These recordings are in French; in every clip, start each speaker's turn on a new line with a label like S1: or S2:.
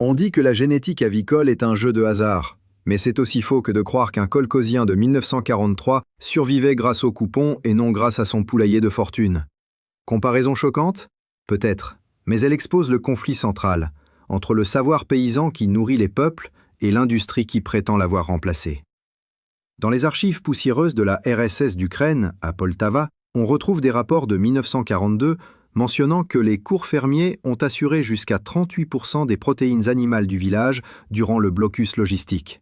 S1: On dit que la génétique avicole est un jeu de hasard, mais c'est aussi faux que de croire qu'un colcosien de 1943 survivait grâce au coupon et non grâce à son poulailler de fortune. Comparaison choquante? Peut-être, mais elle expose le conflit central entre le savoir paysan qui nourrit les peuples et l'industrie qui prétend l'avoir remplacé. Dans les archives poussiéreuses de la RSS d'Ukraine, à Poltava, on retrouve des rapports de 1942 mentionnant que les cours fermiers ont assuré jusqu'à 38% des protéines animales du village durant le blocus logistique.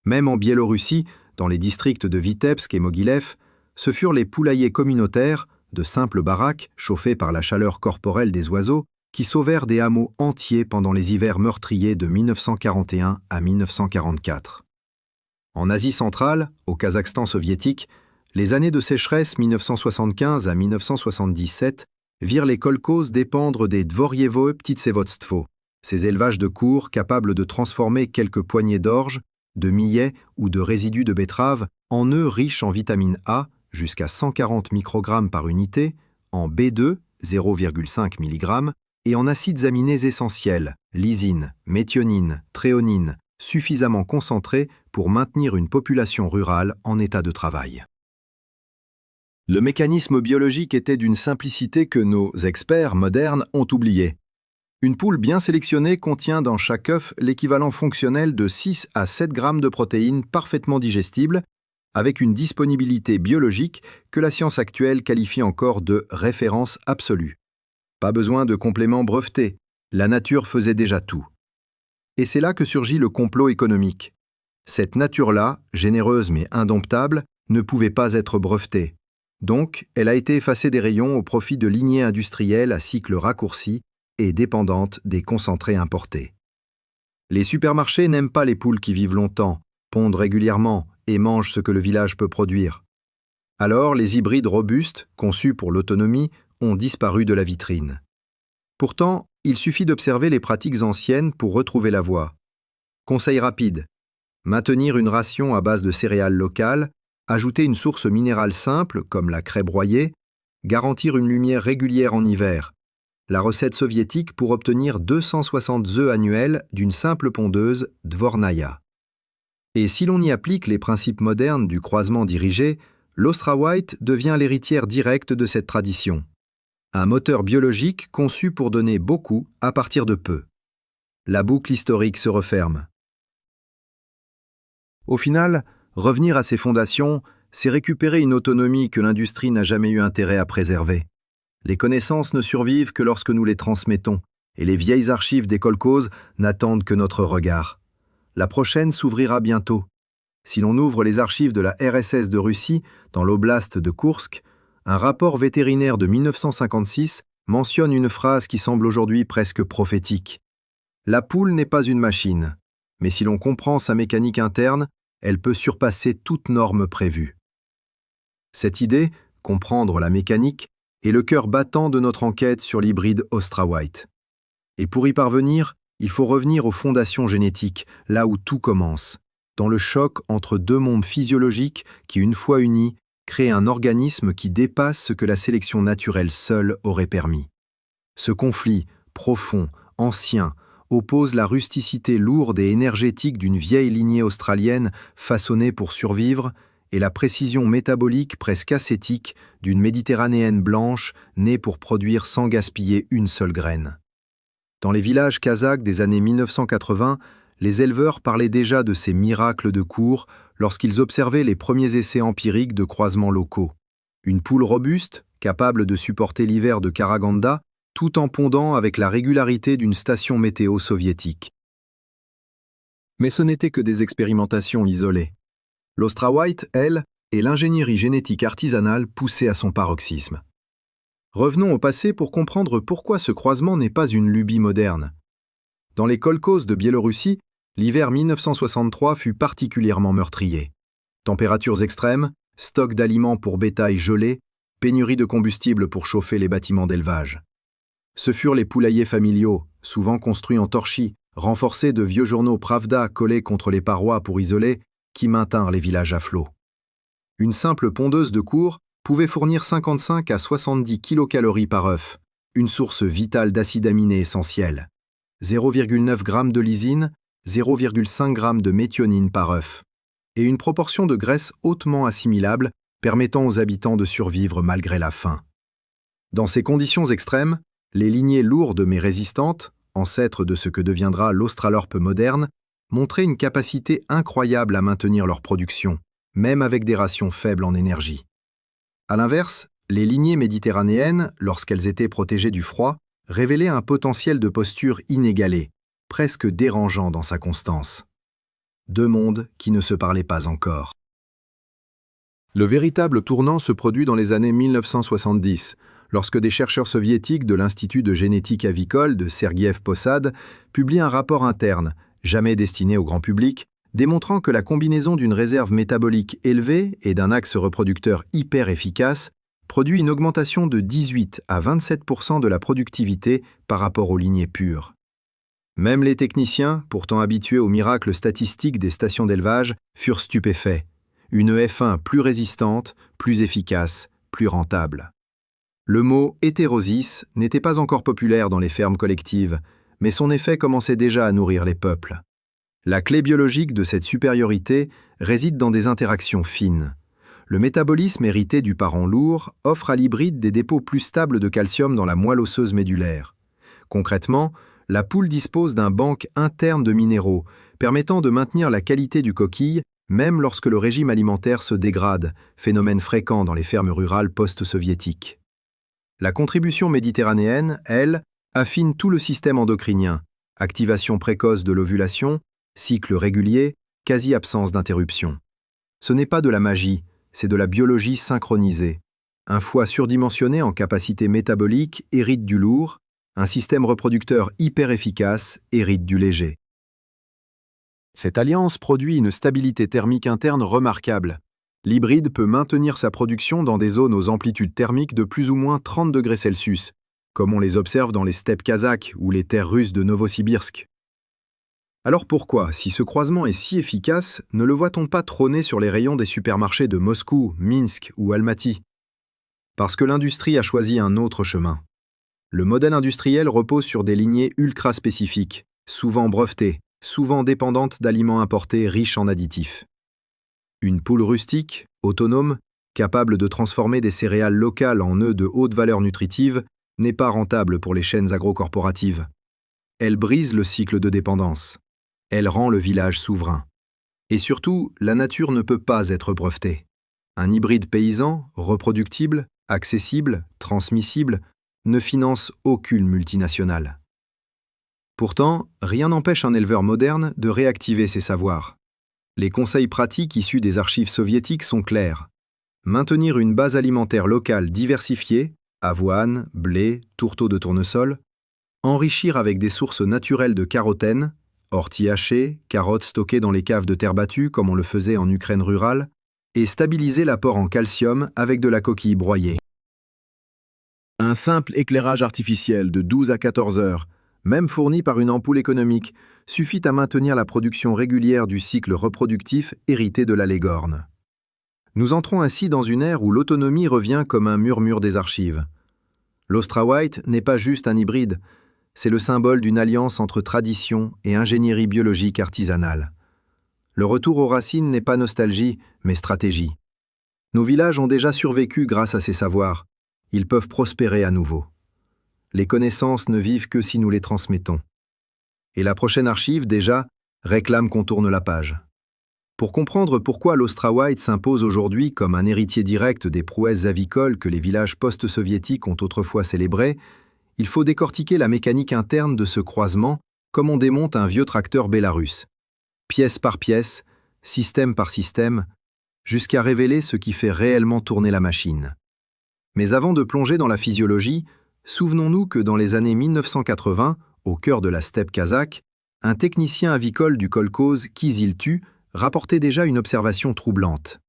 S1: Même en Biélorussie, dans les districts de Vitebsk et Mogilev, ce furent les poulaillers communautaires, de simples baraques chauffées par la chaleur corporelle des oiseaux, qui sauvèrent des hameaux entiers pendant les hivers meurtriers de 1941 à 1944. En Asie centrale, au Kazakhstan soviétique, les années de sécheresse 1975 à 1977 virent les kolkhozes dépendre des Dvoryevo Ptitsevodstvo, ces élevages de cours capables de transformer quelques poignées d'orge, de millet ou de résidus de betterave en œufs riches en vitamine A, jusqu'à 140 microgrammes par unité, en B2, 0,5 mg, et en acides aminés essentiels, lysine, méthionine, tréonine, suffisamment concentrés pour maintenir une population rurale en état de travail. Le mécanisme biologique était d'une simplicité que nos experts modernes ont oubliée. Une poule bien sélectionnée contient dans chaque œuf l'équivalent fonctionnel de 6 à 7 grammes de protéines parfaitement digestibles, avec une disponibilité biologique que la science actuelle qualifie encore de référence absolue. Pas besoin de compléments brevetés, la nature faisait déjà tout. Et c'est là que surgit le complot économique. Cette nature-là, généreuse mais indomptable, ne pouvait pas être brevetée. Donc, elle a été effacée des rayons au profit de lignées industrielles à cycle raccourci et dépendantes des concentrés importés. Les supermarchés n'aiment pas les poules qui vivent longtemps, pondent régulièrement et mangent ce que le village peut produire. Alors, les hybrides robustes, conçus pour l'autonomie, ont disparu de la vitrine. Pourtant, il suffit d'observer les pratiques anciennes pour retrouver la voie. Conseil rapide: maintenir une ration à base de céréales locales, ajouter une source minérale simple, comme la craie broyée, garantir une lumière régulière en hiver. La recette soviétique pour obtenir 260 œufs annuels d'une simple pondeuse Dvornaya. Et si l'on y applique les principes modernes du croisement dirigé, l'Ostra-White devient l'héritière directe de cette tradition. Un moteur biologique conçu pour donner beaucoup à partir de peu. La boucle historique se referme. Au final, revenir à ses fondations, c'est récupérer une autonomie que l'industrie n'a jamais eu intérêt à préserver. Les connaissances ne survivent que lorsque nous les transmettons, et les vieilles archives des kolkhozes n'attendent que notre regard. La prochaine s'ouvrira bientôt. Si l'on ouvre les archives de la RSS de Russie, dans l'oblast de Koursk, un rapport vétérinaire de 1956 mentionne une phrase qui semble aujourd'hui presque prophétique. La poule n'est pas une machine, mais si l'on comprend sa mécanique interne, elle peut surpasser toute norme prévue. Cette idée, comprendre la mécanique, est le cœur battant de notre enquête sur l'hybride Ostra-White. Et pour y parvenir, il faut revenir aux fondations génétiques, là où tout commence, dans le choc entre deux mondes physiologiques qui, une fois unis, créent un organisme qui dépasse ce que la sélection naturelle seule aurait permis. Ce conflit, profond, ancien, oppose la rusticité lourde et énergétique d'une vieille lignée australienne façonnée pour survivre et la précision métabolique presque ascétique d'une méditerranéenne blanche née pour produire sans gaspiller une seule graine. Dans les villages kazakhs des années 1980, les éleveurs parlaient déjà de ces miracles de cours lorsqu'ils observaient les premiers essais empiriques de croisements locaux. Une poule robuste, capable de supporter l'hiver de Karaganda, tout en pondant avec la régularité d'une station météo soviétique. Mais ce n'était que des expérimentations isolées. L'Ostra-White, elle, est l'ingénierie génétique artisanale poussée à son paroxysme. Revenons au passé pour comprendre pourquoi ce croisement n'est pas une lubie moderne. Dans les kolkhozes de Biélorussie, l'hiver 1963 fut particulièrement meurtrier. Températures extrêmes, stocks d'aliments pour bétail gelés, pénurie de combustible pour chauffer les bâtiments d'élevage. Ce furent les poulaillers familiaux, souvent construits en torchis, renforcés de vieux journaux Pravda collés contre les parois pour isoler, qui maintinrent les villages à flot. Une simple pondeuse de cours pouvait fournir 55 à 70 kilocalories par œuf, une source vitale d'acides aminés essentiels. 0,9 g de lysine, 0,5 g de méthionine par œuf, et une proportion de graisse hautement assimilable permettant aux habitants de survivre malgré la faim. Dans ces conditions extrêmes, les lignées lourdes mais résistantes, ancêtres de ce que deviendra l'Australorpe moderne, montraient une capacité incroyable à maintenir leur production, même avec des rations faibles en énergie. À l'inverse, les lignées méditerranéennes, lorsqu'elles étaient protégées du froid, révélaient un potentiel de posture inégalé, presque dérangeant dans sa constance. Deux mondes qui ne se parlaient pas encore. Le véritable tournant se produit dans les années 1970, lorsque des chercheurs soviétiques de l'Institut de génétique avicole de Sergueïev Posad publient un rapport interne, jamais destiné au grand public, démontrant que la combinaison d'une réserve métabolique élevée et d'un axe reproducteur hyper efficace produit une augmentation de 18 à 27% de la productivité par rapport aux lignées pures. Même les techniciens, pourtant habitués aux miracles statistiques des stations d'élevage, furent stupéfaits. Une F1 plus résistante, plus efficace, plus rentable. Le mot hétérosis n'était pas encore populaire dans les fermes collectives, mais son effet commençait déjà à nourrir les peuples. La clé biologique de cette supériorité réside dans des interactions fines. Le métabolisme hérité du parent lourd offre à l'hybride des dépôts plus stables de calcium dans la moelle osseuse médulaire. Concrètement, la poule dispose d'un banc interne de minéraux, permettant de maintenir la qualité du coquille, même lorsque le régime alimentaire se dégrade, phénomène fréquent dans les fermes rurales post-soviétiques. La contribution méditerranéenne, elle, affine tout le système endocrinien, activation précoce de l'ovulation, cycle régulier, quasi-absence d'interruption. Ce n'est pas de la magie, c'est de la biologie synchronisée. Un foie surdimensionné en capacité métabolique hérite du lourd, un système reproducteur hyper efficace hérite du léger. Cette alliance produit une stabilité thermique interne remarquable. L'hybride peut maintenir sa production dans des zones aux amplitudes thermiques de plus ou moins 30 degrés Celsius, comme on les observe dans les steppes kazakhes ou les terres russes de Novosibirsk. Alors pourquoi, si ce croisement est si efficace, ne le voit-on pas trôner sur les rayons des supermarchés de Moscou, Minsk ou Almaty? Parce que l'industrie a choisi un autre chemin. Le modèle industriel repose sur des lignées ultra spécifiques, souvent brevetées, souvent dépendantes d'aliments importés riches en additifs. Une poule rustique, autonome, capable de transformer des céréales locales en œufs de haute valeur nutritive, n'est pas rentable pour les chaînes agrocorporatives. Elle brise le cycle de dépendance. Elle rend le village souverain. Et surtout, la nature ne peut pas être brevetée. Un hybride paysan, reproductible, accessible, transmissible, ne finance aucune multinationale. Pourtant, rien n'empêche un éleveur moderne de réactiver ses savoirs. Les conseils pratiques issus des archives soviétiques sont clairs. Maintenir une base alimentaire locale diversifiée, avoine, blé, tourteaux de tournesol, enrichir avec des sources naturelles de carotène, orties hachées, carottes stockées dans les caves de terre battue comme on le faisait en Ukraine rurale, et stabiliser l'apport en calcium avec de la coquille broyée. Un simple éclairage artificiel de 12 à 14 heures, même fourni par une ampoule économique, suffit à maintenir la production régulière du cycle reproductif hérité de la Légorne. Nous entrons ainsi dans une ère où l'autonomie revient comme un murmure des archives. L'Austra-White n'est pas juste un hybride, c'est le symbole d'une alliance entre tradition et ingénierie biologique artisanale. Le retour aux racines n'est pas nostalgie, mais stratégie. Nos villages ont déjà survécu grâce à ces savoirs. Ils peuvent prospérer à nouveau. Les connaissances ne vivent que si nous les transmettons. Et la prochaine archive, déjà, réclame qu'on tourne la page. Pour comprendre pourquoi l'Austra-White s'impose aujourd'hui comme un héritier direct des prouesses avicoles que les villages post-soviétiques ont autrefois célébrées, il faut décortiquer la mécanique interne de ce croisement comme on démonte un vieux tracteur bélarusse, pièce par pièce, système par système, jusqu'à révéler ce qui fait réellement tourner la machine. Mais avant de plonger dans la physiologie, souvenons-nous que dans les années 1980, au cœur de la steppe kazakh, un technicien avicole du kolkhoze Kiziltu rapportait déjà une observation troublante.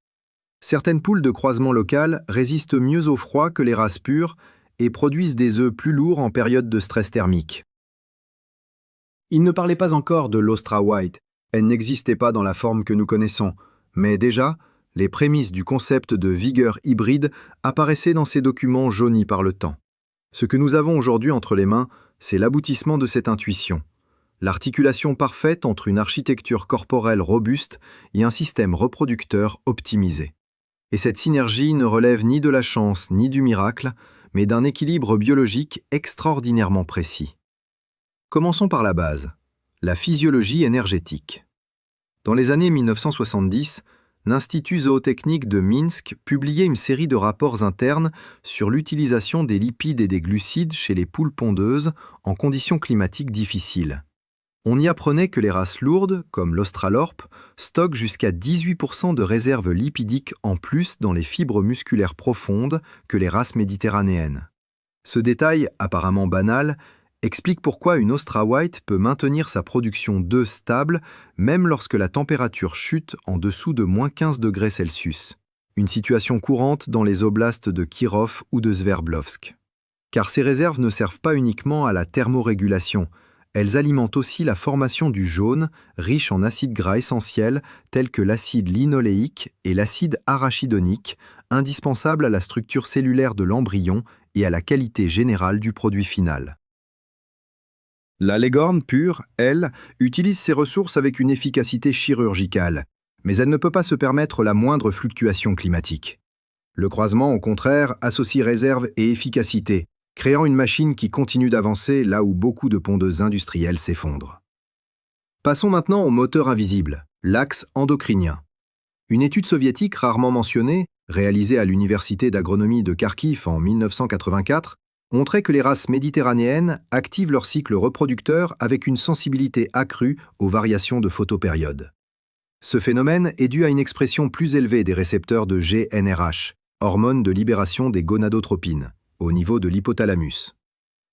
S1: Certaines poules de croisement local résistent mieux au froid que les races pures et produisent des œufs plus lourds en période de stress thermique. Il ne parlait pas encore de l'Austra-White, elle n'existait pas dans la forme que nous connaissons, mais déjà, les prémices du concept de vigueur hybride apparaissaient dans ces documents jaunis par le temps. Ce que nous avons aujourd'hui entre les mains, c'est l'aboutissement de cette intuition. l'articulation parfaite entre une architecture corporelle robuste et un système reproducteur optimisé. Et cette synergie ne relève ni de la chance ni du miracle, mais d'un équilibre biologique extraordinairement précis. Commençons par la base, la physiologie énergétique. Dans les années 1970, l'Institut zootechnique de Minsk publiait une série de rapports internes sur l'utilisation des lipides et des glucides chez les poules pondeuses en conditions climatiques difficiles. On y apprenait que les races lourdes, comme l'Australorp, stockent jusqu'à 18% de réserves lipidiques en plus dans les fibres musculaires profondes que les races méditerranéennes. Ce détail, apparemment banal, explique pourquoi une Austra White peut maintenir sa production d'œufs stable même lorsque la température chute en dessous de -15 degrés Celsius, une situation courante dans les oblasts de Kirov ou de Sverdlovsk. Car ces réserves ne servent pas uniquement à la thermorégulation, elles alimentent aussi la formation du jaune, riche en acides gras essentiels tels que l'acide linoléique et l'acide arachidonique, indispensables à la structure cellulaire de l'embryon et à la qualité générale du produit final. La Leghorn pure, elle, utilise ses ressources avec une efficacité chirurgicale, mais elle ne peut pas se permettre la moindre fluctuation climatique. Le croisement, au contraire, associe réserve et efficacité, créant une machine qui continue d'avancer là où beaucoup de pondeuses industrielles s'effondrent. Passons maintenant au moteur invisible, l'axe endocrinien. Une étude soviétique rarement mentionnée, réalisée à l'université d'agronomie de Kharkiv en 1984, montrait que les races méditerranéennes activent leur cycle reproducteur avec une sensibilité accrue aux variations de photopériode. Ce phénomène est dû à une expression plus élevée des récepteurs de GnRH, hormone de libération des gonadotropines, au niveau de l'hypothalamus.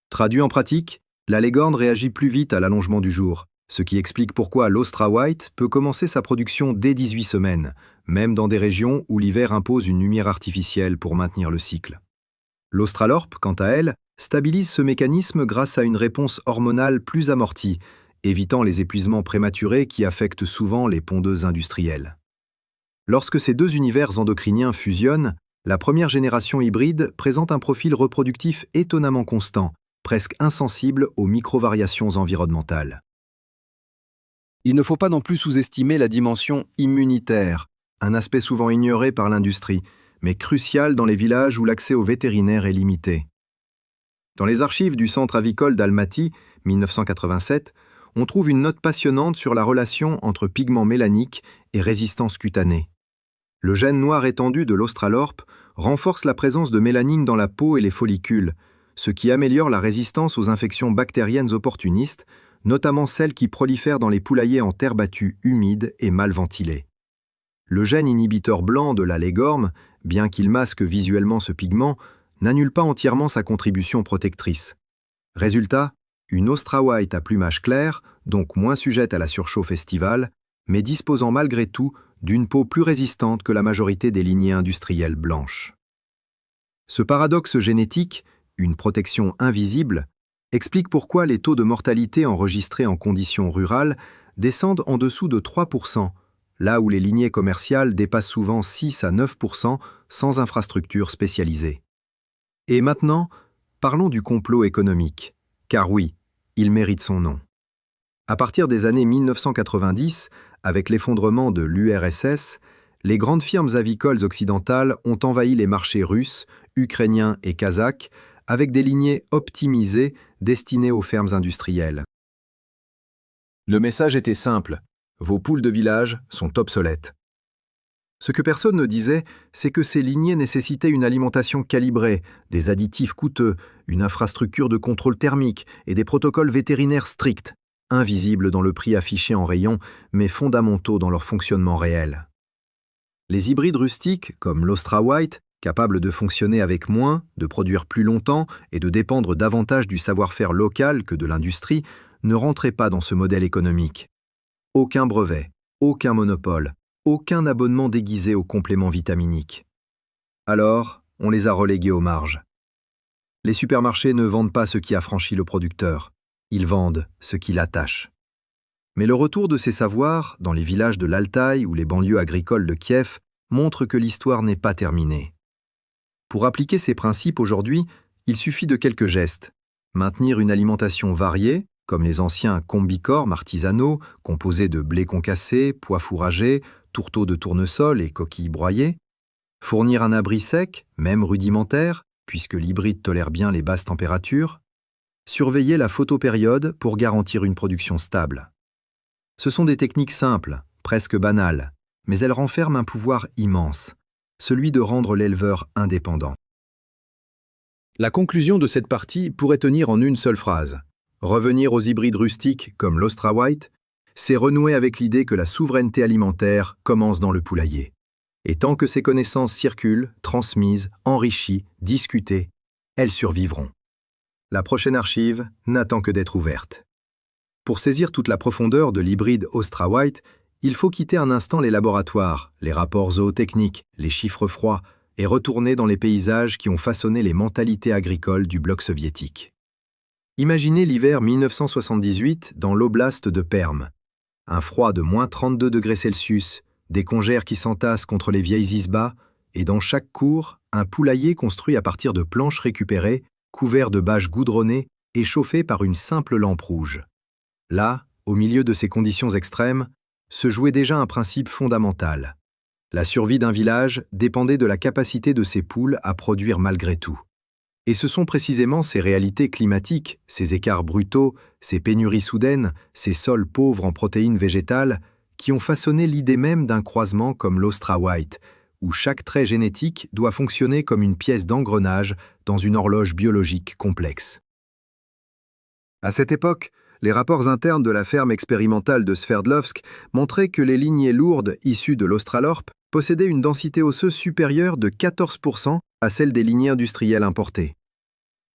S1: Traduit en pratique, la Leghorn réagit plus vite à l'allongement du jour, ce qui explique pourquoi l'Austra White peut commencer sa production dès 18 semaines, même dans des régions où l'hiver impose une lumière artificielle pour maintenir le cycle. L'Australorp, quant à elle, stabilise ce mécanisme grâce à une réponse hormonale plus amortie, évitant les épuisements prématurés qui affectent souvent les pondeuses industrielles. Lorsque ces deux univers endocriniens fusionnent, la première génération hybride présente un profil reproductif étonnamment constant, presque insensible aux micro-variations environnementales. Il ne faut pas non plus sous-estimer la dimension immunitaire, un aspect souvent ignoré par l'industrie, mais crucial dans les villages où l'accès aux vétérinaires est limité. Dans les archives du Centre avicole d'Almaty, 1987, on trouve une note passionnante sur la relation entre pigments mélaniques et résistance cutanée. Le gène noir étendu de l'Australorp renforce la présence de mélanine dans la peau et les follicules, ce qui améliore la résistance aux infections bactériennes opportunistes, notamment celles qui prolifèrent dans les poulaillers en terre battue humide et mal ventilée. Le gène inhibiteur blanc de la Leghorn, bien qu'il masque visuellement ce pigment, n'annule pas entièrement sa contribution protectrice. Résultat, une Austra White à plumage clair, donc moins sujette à la surchauffe estivale, mais disposant malgré tout d'une peau plus résistante que la majorité des lignées industrielles blanches. Ce paradoxe génétique, une protection invisible, explique pourquoi les taux de mortalité enregistrés en conditions rurales descendent en dessous de 3%, là où les lignées commerciales dépassent souvent 6 à 9% sans infrastructure spécialisée. Et maintenant, parlons du complot économique, car oui, il mérite son nom. À partir des années 1990, avec l'effondrement de l'URSS, les grandes firmes avicoles occidentales ont envahi les marchés russes, ukrainiens et kazakhs avec des lignées optimisées destinées aux fermes industrielles. Le message était simple. Vos poules de village sont obsolètes. Ce que personne ne disait, c'est que ces lignées nécessitaient une alimentation calibrée, des additifs coûteux, une infrastructure de contrôle thermique et des protocoles vétérinaires stricts, invisibles dans le prix affiché en rayon, mais fondamentaux dans leur fonctionnement réel. Les hybrides rustiques, comme l'Austra White, capables de fonctionner avec moins, de produire plus longtemps et de dépendre davantage du savoir-faire local que de l'industrie, ne rentraient pas dans ce modèle économique. Aucun brevet, aucun monopole, aucun abonnement déguisé aux compléments vitaminiques. Alors, on les a relégués aux marges. Les supermarchés ne vendent pas ce qui affranchit le producteur, ils vendent ce qui l'attache. Mais le retour de ces savoirs, dans les villages de l'Altaï ou les banlieues agricoles de Kiev, montre que l'histoire n'est pas terminée. Pour appliquer ces principes aujourd'hui, il suffit de quelques gestes. Maintenir une alimentation variée, comme les anciens combicormes artisanaux composés de blé concassé, pois fourragés, tourteaux de tournesol et coquilles broyées, fournir un abri sec, même rudimentaire, puisque l'hybride tolère bien les basses températures, surveiller la photopériode pour garantir une production stable. Ce sont des techniques simples, presque banales, mais elles renferment un pouvoir immense, celui de rendre l'éleveur indépendant. La conclusion de cette partie pourrait tenir en une seule phrase. Revenir aux hybrides rustiques comme l'Austra White, c'est renouer avec l'idée que la souveraineté alimentaire commence dans le poulailler. Et tant que ces connaissances circulent, transmises, enrichies, discutées, elles survivront. La prochaine archive n'attend que d'être ouverte. Pour saisir toute la profondeur de l'hybride Austra White, il faut quitter un instant les laboratoires, les rapports zootechniques, les chiffres froids, et retourner dans les paysages qui ont façonné les mentalités agricoles du bloc soviétique. Imaginez l'hiver 1978 dans l'oblast de Perm. Un froid de -32 degrés Celsius, des congères qui s'entassent contre les vieilles isbas, et dans chaque cour, un poulailler construit à partir de planches récupérées, couvert de bâches goudronnées et chauffé par une simple lampe rouge. Là, au milieu de ces conditions extrêmes, se jouait déjà un principe fondamental. La survie d'un village dépendait de la capacité de ses poules à produire malgré tout. Et ce sont précisément ces réalités climatiques, ces écarts brutaux, ces pénuries soudaines, ces sols pauvres en protéines végétales, qui ont façonné l'idée même d'un croisement comme l'Austra White, où chaque trait génétique doit fonctionner comme une pièce d'engrenage dans une horloge biologique complexe. À cette époque, les rapports internes de la ferme expérimentale de Sverdlovsk montraient que les lignées lourdes issues de l'Australorp possédaient une densité osseuse supérieure de 14% à celle des lignées industrielles importées.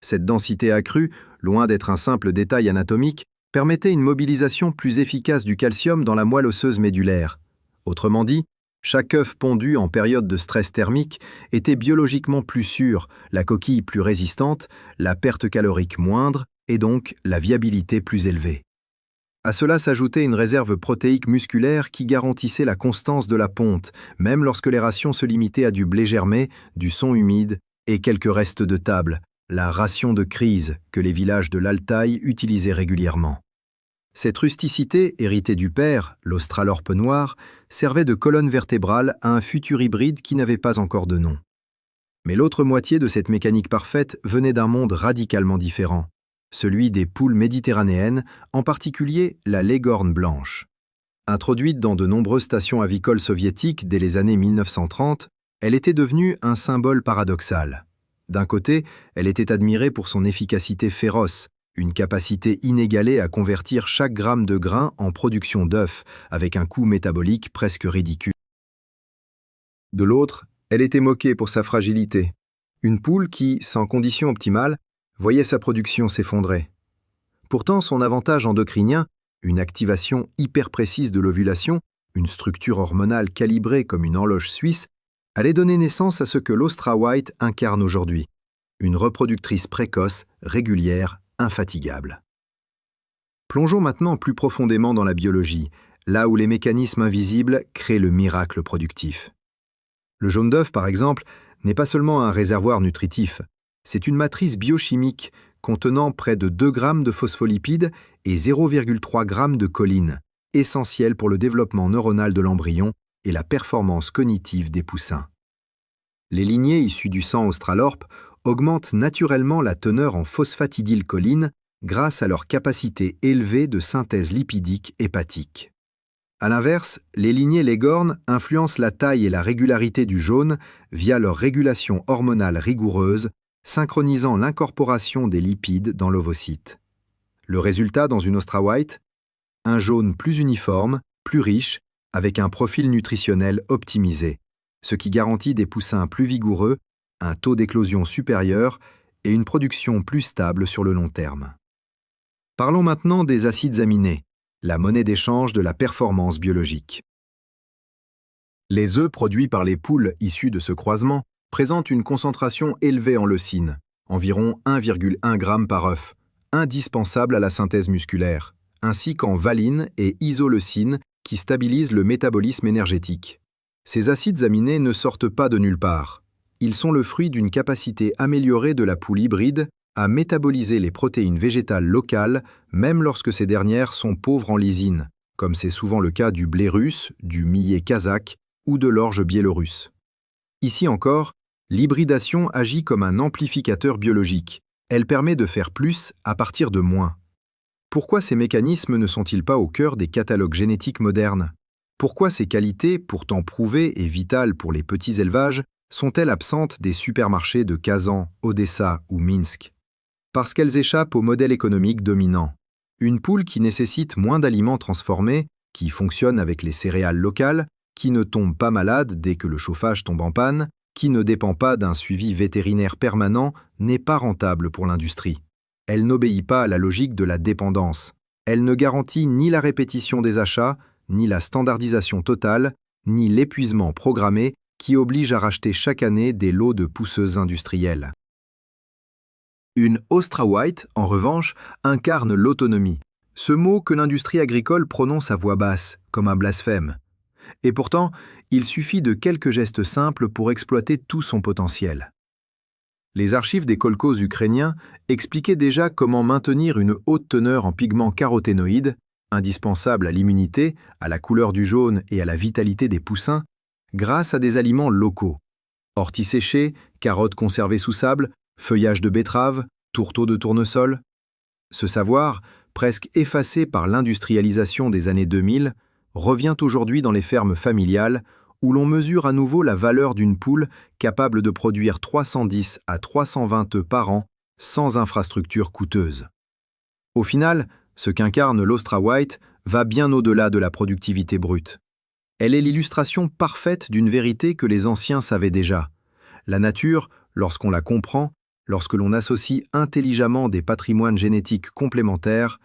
S1: Cette densité accrue, loin d'être un simple détail anatomique, permettait une mobilisation plus efficace du calcium dans la moelle osseuse médulaire. Autrement dit, chaque œuf pondu en période de stress thermique était biologiquement plus sûr, la coquille plus résistante, la perte calorique moindre et donc la viabilité plus élevée. À cela s'ajoutait une réserve protéique musculaire qui garantissait la constance de la ponte, même lorsque les rations se limitaient à du blé germé, du son humide et quelques restes de table, la ration de crise que les villages de l'Altaï utilisaient régulièrement. Cette rusticité, héritée du père, l'Australorp noir, servait de colonne vertébrale à un futur hybride qui n'avait pas encore de nom. Mais l'autre moitié de cette mécanique parfaite venait d'un monde radicalement différent, celui des poules méditerranéennes, en particulier la Leghorn blanche. Introduite dans de nombreuses stations avicoles soviétiques dès les années 1930, elle était devenue un symbole paradoxal. D'un côté, elle était admirée pour son efficacité féroce, une capacité inégalée à convertir chaque gramme de grain en production d'œufs, avec un coût métabolique presque ridicule. De l'autre, elle était moquée pour sa fragilité. Une poule qui, sans conditions optimales, voyait sa production s'effondrer. Pourtant, son avantage endocrinien, une activation hyper précise de l'ovulation, une structure hormonale calibrée comme une horloge suisse, allait donner naissance à ce que l'Austra White incarne aujourd'hui, une reproductrice précoce, régulière, infatigable. Plongeons maintenant plus profondément dans la biologie, là où les mécanismes invisibles créent le miracle productif. Le jaune d'œuf, par exemple, n'est pas seulement un réservoir nutritif, c'est une matrice biochimique contenant près de 2 grammes de phospholipides et 0,3 grammes de choline, essentielle pour le développement neuronal de l'embryon et la performance cognitive des poussins. Les lignées issues du sang Australorp augmentent naturellement la teneur en phosphatidylcholine grâce à leur capacité élevée de synthèse lipidique hépatique. A l'inverse, les lignées Leghorn influencent la taille et la régularité du jaune via leur régulation hormonale rigoureuse, synchronisant l'incorporation des lipides dans l'ovocyte. Le résultat dans une Austra White, un jaune plus uniforme, plus riche, avec un profil nutritionnel optimisé, ce qui garantit des poussins plus vigoureux, un taux d'éclosion supérieur et une production plus stable sur le long terme. Parlons maintenant des acides aminés, la monnaie d'échange de la performance biologique. Les œufs produits par les poules issues de ce croisement présentent une concentration élevée en leucine, environ 1,1 g par œuf, indispensable à la synthèse musculaire, ainsi qu'en valine et isoleucine qui stabilisent le métabolisme énergétique. Ces acides aminés ne sortent pas de nulle part. Ils sont le fruit d'une capacité améliorée de la poule hybride à métaboliser les protéines végétales locales, même lorsque ces dernières sont pauvres en lysine, comme c'est souvent le cas du blé russe, du millet kazakh ou de l'orge biélorusse. Ici encore, l'hybridation agit comme un amplificateur biologique. Elle permet de faire plus à partir de moins. Pourquoi ces mécanismes ne sont-ils pas au cœur des catalogues génétiques modernes? Pourquoi ces qualités, pourtant prouvées et vitales pour les petits élevages, sont-elles absentes des supermarchés de Kazan, Odessa ou Minsk? Parce qu'elles échappent au modèle économique dominant. Une poule qui nécessite moins d'aliments transformés, qui fonctionne avec les céréales locales, qui ne tombe pas malade dès que le chauffage tombe en panne, qui ne dépend pas d'un suivi vétérinaire permanent, n'est pas rentable pour l'industrie. Elle n'obéit pas à la logique de la dépendance. Elle ne garantit ni la répétition des achats, ni la standardisation totale, ni l'épuisement programmé qui oblige à racheter chaque année des lots de pousseuses industrielles. Une Ostra White, en revanche, incarne l'autonomie, ce mot que l'industrie agricole prononce à voix basse, comme un blasphème. Et pourtant, il suffit de quelques gestes simples pour exploiter tout son potentiel. Les archives des kolkhozes ukrainiens expliquaient déjà comment maintenir une haute teneur en pigments caroténoïdes, indispensables à l'immunité, à la couleur du jaune et à la vitalité des poussins, grâce à des aliments locaux. Orties séchées, carottes conservées sous sable, feuillage de betterave, tourteaux de tournesol. Ce savoir, presque effacé par l'industrialisation des années 2000, revient aujourd'hui dans les fermes familiales où l'on mesure à nouveau la valeur d'une poule capable de produire 310 à 320 œufs par an sans infrastructure coûteuse. Au final, ce qu'incarne l'Ostra White va bien au-delà de la productivité brute. Elle est l'illustration parfaite d'une vérité que les anciens savaient déjà. La nature, lorsqu'on la comprend, lorsque l'on associe intelligemment des patrimoines génétiques complémentaires,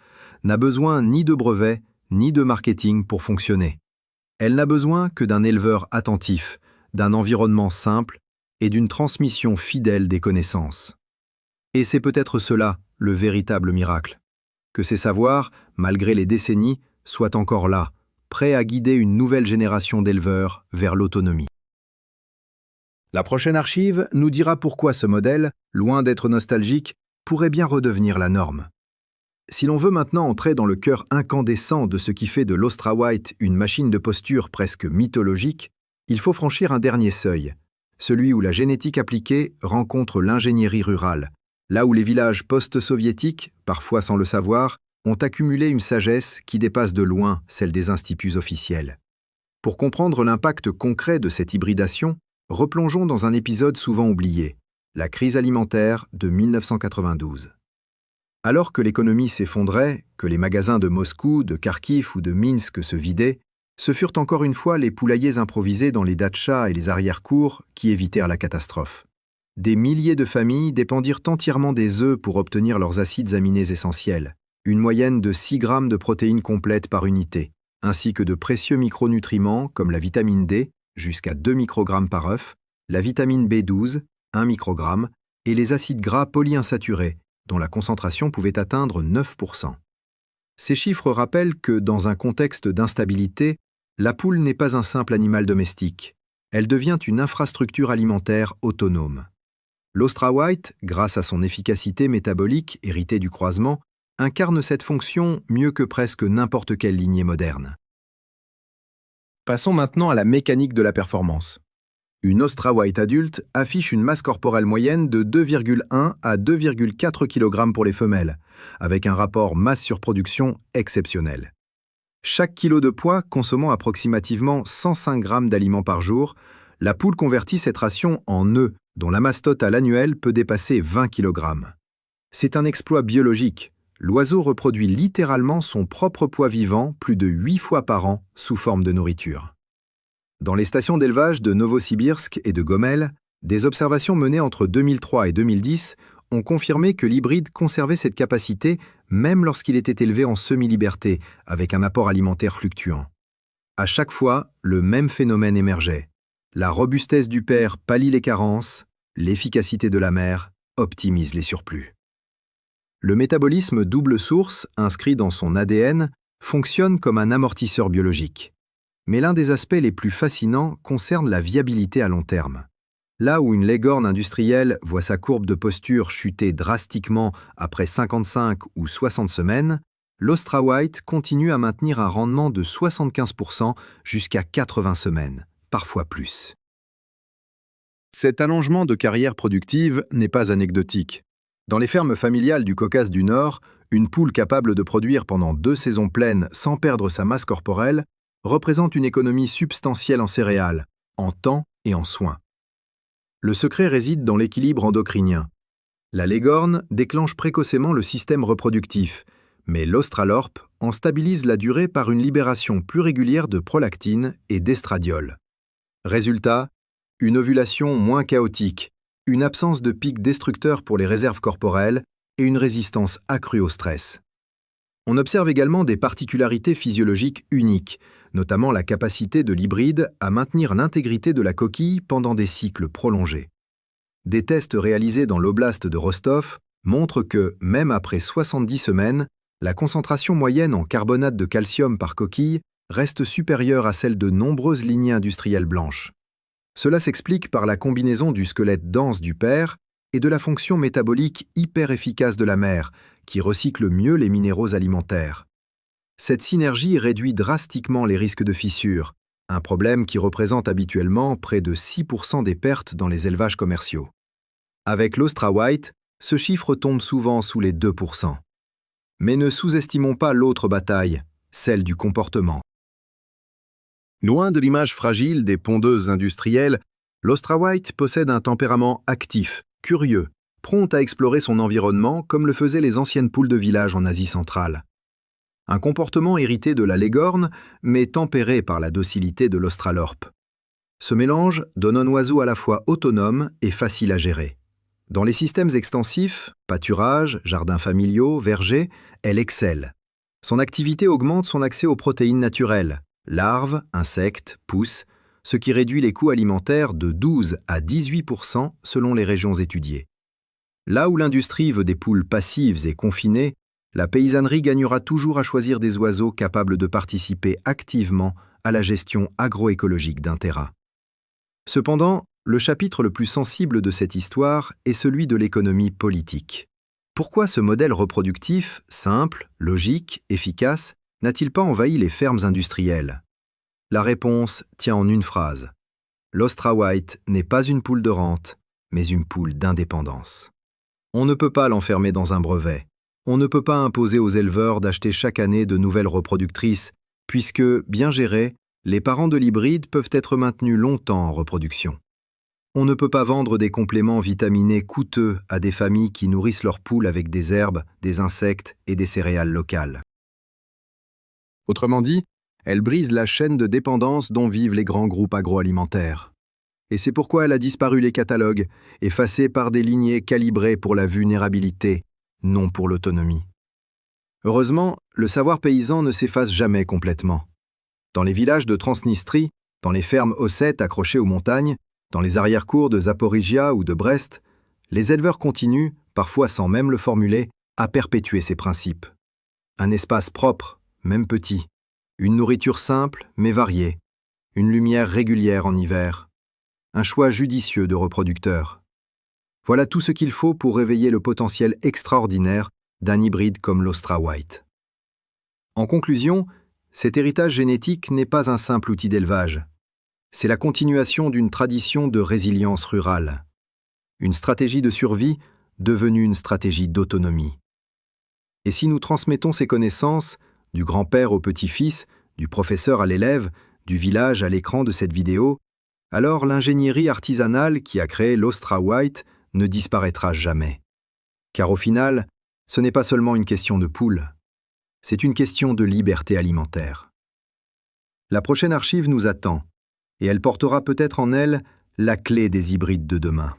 S1: n'a besoin ni de brevets, ni de marketing pour fonctionner. Elle n'a besoin que d'un éleveur attentif, d'un environnement simple et d'une transmission fidèle des connaissances. Et c'est peut-être cela, le véritable miracle. Que ces savoirs, malgré les décennies, soient encore là, prêts à guider une nouvelle génération d'éleveurs vers l'autonomie. La prochaine archive nous dira pourquoi ce modèle, loin d'être nostalgique, pourrait bien redevenir la norme. Si l'on veut maintenant entrer dans le cœur incandescent de ce qui fait de l'Ostra White une machine de posture presque mythologique, il faut franchir un dernier seuil, celui où la génétique appliquée rencontre l'ingénierie rurale, là où les villages post-soviétiques, parfois sans le savoir, ont accumulé une sagesse qui dépasse de loin celle des instituts officiels. Pour comprendre l'impact concret de cette hybridation, replongeons dans un épisode souvent oublié, la crise alimentaire de 1992. Alors que l'économie s'effondrait, que les magasins de Moscou, de Kharkiv ou de Minsk se vidaient, ce furent encore une fois les poulaillers improvisés dans les datchas et les arrière-cours qui évitèrent la catastrophe. Des milliers de familles dépendirent entièrement des œufs pour obtenir leurs acides aminés essentiels, une moyenne de 6 grammes de protéines complètes par unité, ainsi que de précieux micronutriments comme la vitamine D, jusqu'à 2 microgrammes par œuf, la vitamine B12, 1 microgramme, et les acides gras polyinsaturés, dont la concentration pouvait atteindre 9%. Ces chiffres rappellent que, dans un contexte d'instabilité, la poule n'est pas un simple animal domestique. Elle devient une infrastructure alimentaire autonome. L'Ostra White, grâce à son efficacité métabolique héritée du croisement, incarne cette fonction mieux que presque n'importe quelle lignée moderne. Passons maintenant à la mécanique de la performance. Une Ostra White adulte affiche une masse corporelle moyenne de 2,1 à 2,4 kg pour les femelles, avec un rapport masse sur production exceptionnel. Chaque kilo de poids consommant approximativement 105 grammes d'aliments par jour, la poule convertit cette ration en œufs, dont la masse totale annuelle peut dépasser 20 kg. C'est un exploit biologique. L'oiseau reproduit littéralement son propre poids vivant plus de 8 fois par an sous forme de nourriture. Dans les stations d'élevage de Novosibirsk et de Gomel, des observations menées entre 2003 et 2010 ont confirmé que l'hybride conservait cette capacité même lorsqu'il était élevé en semi-liberté, avec un apport alimentaire fluctuant. À chaque fois, le même phénomène émergeait. La robustesse du père pallie les carences, l'efficacité de la mère optimise les surplus. Le métabolisme double source, inscrit dans son ADN, fonctionne comme un amortisseur biologique. Mais l'un des aspects les plus fascinants concerne la viabilité à long terme. Là où une Leghorn industrielle voit sa courbe de posture chuter drastiquement après 55 ou 60 semaines, l'Austra White continue à maintenir un rendement de 75% jusqu'à 80 semaines, parfois plus. Cet allongement de carrière productive n'est pas anecdotique. Dans les fermes familiales du Caucase du Nord, une poule capable de produire pendant 2 saisons pleines sans perdre sa masse corporelle représente une économie substantielle en céréales, en temps et en soins. Le secret réside dans l'équilibre endocrinien. La Leghorn déclenche précocement le système reproductif, mais l'Australorp en stabilise la durée par une libération plus régulière de prolactine et d'estradiol. Résultat, une ovulation moins chaotique, une absence de pic destructeur pour les réserves corporelles et une résistance accrue au stress. On observe également des particularités physiologiques uniques, notamment la capacité de l'hybride à maintenir l'intégrité de la coquille pendant des cycles prolongés. Des tests réalisés dans l'oblast de Rostov montrent que, même après 70 semaines, la concentration moyenne en carbonate de calcium par coquille reste supérieure à celle de nombreuses lignées industrielles blanches. Cela s'explique par la combinaison du squelette dense du père et de la fonction métabolique hyper efficace de la mère, qui recycle mieux les minéraux alimentaires. Cette synergie réduit drastiquement les risques de fissures, un problème qui représente habituellement près de 6% des pertes dans les élevages commerciaux. Avec l'Austra White, ce chiffre tombe souvent sous les 2%. Mais ne sous-estimons pas l'autre bataille, celle du comportement. Loin de l'image fragile des pondeuses industrielles, l'Austra White possède un tempérament actif, curieux, prompt à explorer son environnement comme le faisaient les anciennes poules de village en Asie centrale. Un comportement hérité de la Leghorn, mais tempéré par la docilité de l'Australorp. Ce mélange donne un oiseau à la fois autonome et facile à gérer. Dans les systèmes extensifs, pâturage, jardins familiaux, vergers, elle excelle. Son activité augmente son accès aux protéines naturelles, larves, insectes, pousses, ce qui réduit les coûts alimentaires de 12 à 18% selon les régions étudiées. Là où l'industrie veut des poules passives et confinées, la paysannerie gagnera toujours à choisir des oiseaux capables de participer activement à la gestion agroécologique d'un terrain. Cependant, le chapitre le plus sensible de cette histoire est celui de l'économie politique. Pourquoi ce modèle reproductif, simple, logique, efficace, n'a-t-il pas envahi les fermes industrielles? La réponse tient en une phrase. L'Austra White n'est pas une poule de rente, mais une poule d'indépendance. On ne peut pas l'enfermer dans un brevet. On ne peut pas imposer aux éleveurs d'acheter chaque année de nouvelles reproductrices, puisque, bien gérés, les parents de l'hybride peuvent être maintenus longtemps en reproduction. On ne peut pas vendre des compléments vitaminés coûteux à des familles qui nourrissent leurs poules avec des herbes, des insectes et des céréales locales. Autrement dit, elle brise la chaîne de dépendance dont vivent les grands groupes agroalimentaires. Et c'est pourquoi elle a disparu les catalogues, effacée par des lignées calibrées pour la vulnérabilité, non pour l'autonomie. Heureusement, le savoir paysan ne s'efface jamais complètement. Dans les villages de Transnistrie, dans les fermes ossètes accrochées aux montagnes, dans les arrière-cours de Zaporizhia ou de Brest, les éleveurs continuent, parfois sans même le formuler, à perpétuer ces principes. Un espace propre, même petit, une nourriture simple mais variée, une lumière régulière en hiver, un choix judicieux de reproducteurs. Voilà tout ce qu'il faut pour réveiller le potentiel extraordinaire d'un hybride comme l'Austra White. En conclusion, cet héritage génétique n'est pas un simple outil d'élevage. C'est la continuation d'une tradition de résilience rurale. Une stratégie de survie devenue une stratégie d'autonomie. Et si nous transmettons ces connaissances, du grand-père au petit-fils, du professeur à l'élève, du village à l'écran de cette vidéo, alors l'ingénierie artisanale qui a créé l'Austra White ne disparaîtra jamais. Car au final, ce n'est pas seulement une question de poules, c'est une question de liberté alimentaire. La prochaine archive nous attend, et elle portera peut-être en elle la clé des hybrides de demain.